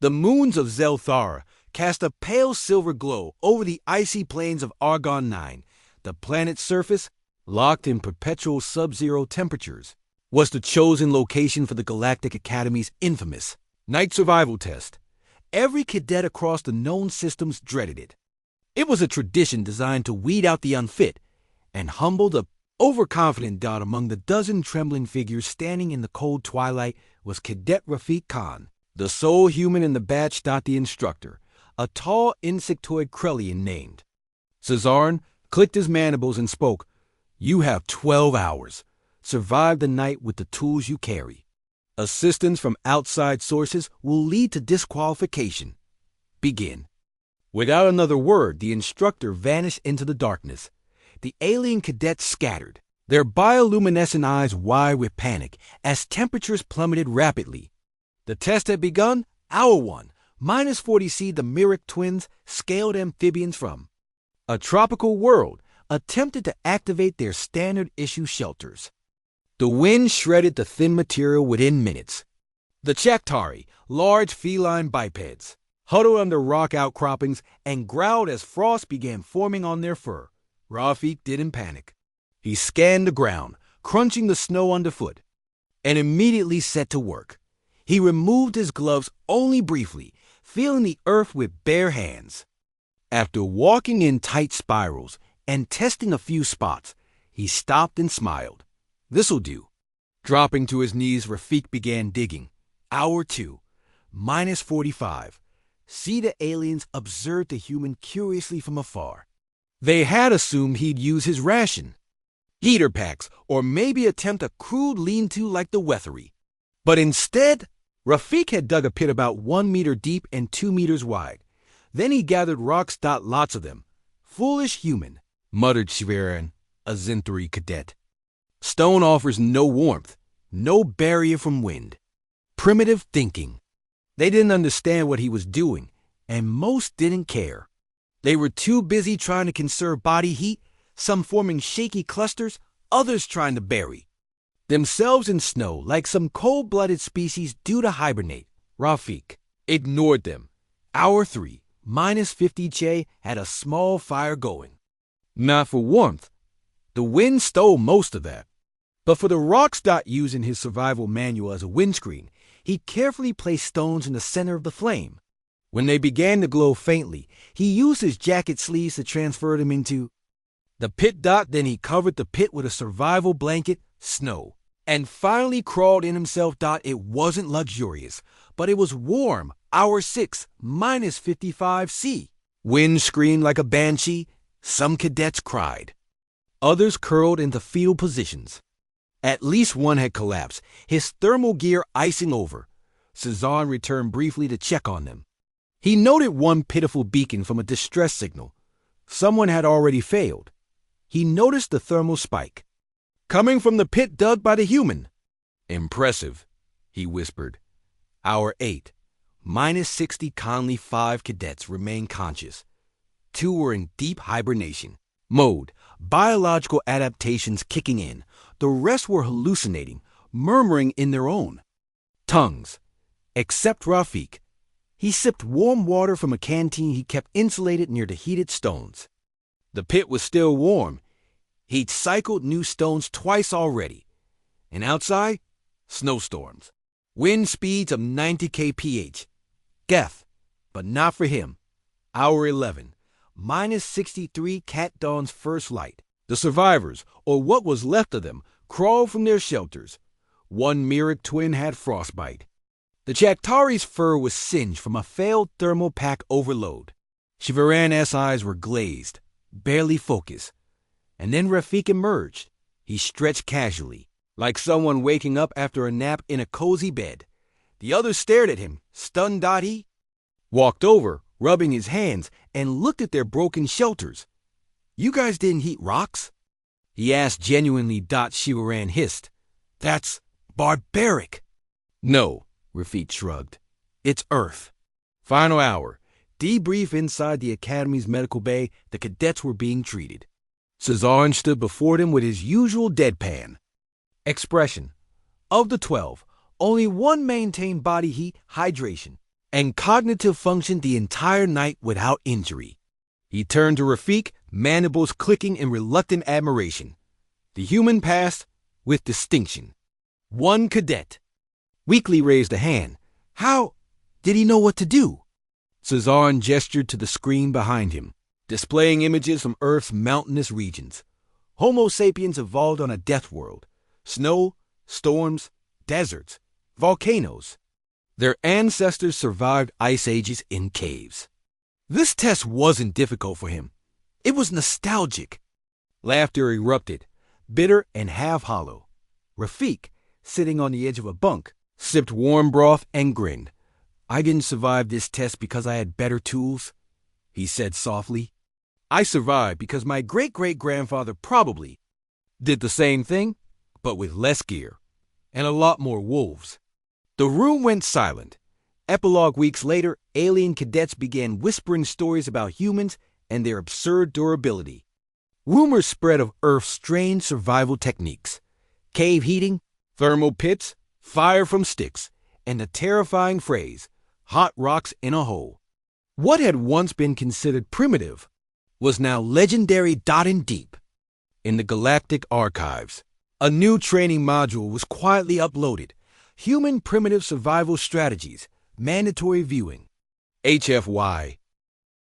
The moons of Zelthara cast a pale silver glow over the icy plains of Argon 9. The planet's surface, locked in perpetual sub-zero temperatures, was the chosen location for the Galactic Academy's infamous night survival test. Every cadet across the known systems dreaded it. It was a tradition designed to weed out the unfit and humble the overconfident dot. Among the dozen trembling figures standing in the cold twilight was Cadet Rafiq Khan, the sole human in the batch. The instructor, a tall insectoid Krellian named Cezarn, clicked his mandibles and spoke. "You have 12 hours. Survive the night with the tools you carry. Assistance from outside sources will lead to disqualification. Begin." Without another word, the instructor vanished into the darkness. The alien cadets scattered, their bioluminescent eyes wide with panic as temperatures plummeted rapidly. The test had begun. Hour 1, minus 40°C. The Myrick twins, scaled amphibians from a tropical world, attempted to activate their standard-issue shelters. The wind shredded the thin material within minutes. The Chactari, large feline bipeds, huddled under rock outcroppings and growled as frost began forming on their fur. Rafiq didn't panic. He scanned the ground, crunching the snow underfoot, and immediately set to work. He removed his gloves only briefly, feeling the earth with bare hands. After walking in tight spirals and testing a few spots, he stopped and smiled. This'll do. Dropping to his knees, Rafiq began digging. Hour 2, minus 45. See, the aliens observed the human curiously from afar. They had assumed he'd use his ration, heater packs, or maybe attempt a crude lean-to like the Weathery. But instead, Rafiq had dug a pit about 1 meter deep and 2 meters wide. Then he gathered rocks. Lots of them. "Foolish human," muttered Shivaran, a Zinthari cadet. "Stone offers no warmth, no barrier from wind. Primitive thinking." They didn't understand what he was doing, and most didn't care. They were too busy trying to conserve body heat, some forming shaky clusters, others trying to bury themselves in snow like some cold-blooded species due to hibernate. Rafiq ignored them. Hour 3, minus 50°C, had a small fire going. Not for warmth. The wind stole most of that. But for the rocks. Using his survival manual as a windscreen, he carefully placed stones in the center of the flame. When they began to glow faintly, he used his jacket sleeves to transfer them into the pit. Then he covered the pit with a survival blanket, snow, and finally crawled in himself. It wasn't luxurious, but it was warm. Hour 6, minus 55°C. Wind screamed like a banshee. Some cadets cried. Others curled into fetal positions. At least one had collapsed, his thermal gear icing over. Cezanne returned briefly to check on them. He noted one pitiful beacon from a distress signal. Someone had already failed. He noticed the thermal spike coming from the pit dug by the human. "Impressive," he whispered. Hour 8, minus 60. Conley 5 cadets remained conscious. 2 were in deep hibernation mode, biological adaptations kicking in. The rest were hallucinating, murmuring in their own tongues. Except Rafiq. He sipped warm water from a canteen he kept insulated near the heated stones. The pit was still warm. He'd cycled new stones twice already. And outside, snowstorms. Wind speeds of 90 kph. Death, but not for him. Hour 11, minus 63. Cat Dawn's first light. The survivors, or what was left of them, crawled from their shelters. One Myrick twin had frostbite. The Chactari's fur was singed from a failed thermal pack overload. Shivaran's eyes were glazed, barely focused. And then Rafiq emerged. He stretched casually, like someone waking up after a nap in a cozy bed. The others stared at him, stunned. He walked over, rubbing his hands, and looked at their broken shelters. "You guys didn't heat rocks?" he asked genuinely. Shivaran hissed. "That's barbaric." "No," Rafiq shrugged. "It's Earth." Final hour. Debrief inside the Academy's medical bay. The cadets were being treated. Cezanne stood before them with his usual deadpan expression. Of the 12, only one maintained body heat, hydration, and cognitive functioned the entire night without injury. He turned to Rafik, mandibles clicking in reluctant admiration. The human passed with distinction. One cadet. Weakly raised a hand. How did he know what to do? Cesarin gestured to the screen behind him, displaying images from Earth's mountainous regions. Homo sapiens evolved on a death world. Snow, storms, deserts, volcanoes. Their ancestors survived ice ages in caves. This test wasn't difficult for him. It was nostalgic. Laughter erupted, bitter and half-hollow. Rafik, sitting on the edge of a bunk, sipped warm broth and grinned. I didn't survive this test because I had better tools, he said softly. I survived because my great-great-grandfather probably did the same thing, but with less gear and a lot more wolves. The room went silent. Epilogue weeks later, alien cadets began whispering stories about humans and their absurd durability. Rumors spread of Earth's strange survival techniques: cave heating, thermal pits, fire from sticks, and the terrifying phrase, hot rocks in a hole. What had once been considered primitive was now legendary. And deep in the galactic archives, a new training module was quietly uploaded: Human Primitive Survival Strategies, Mandatory Viewing. HFY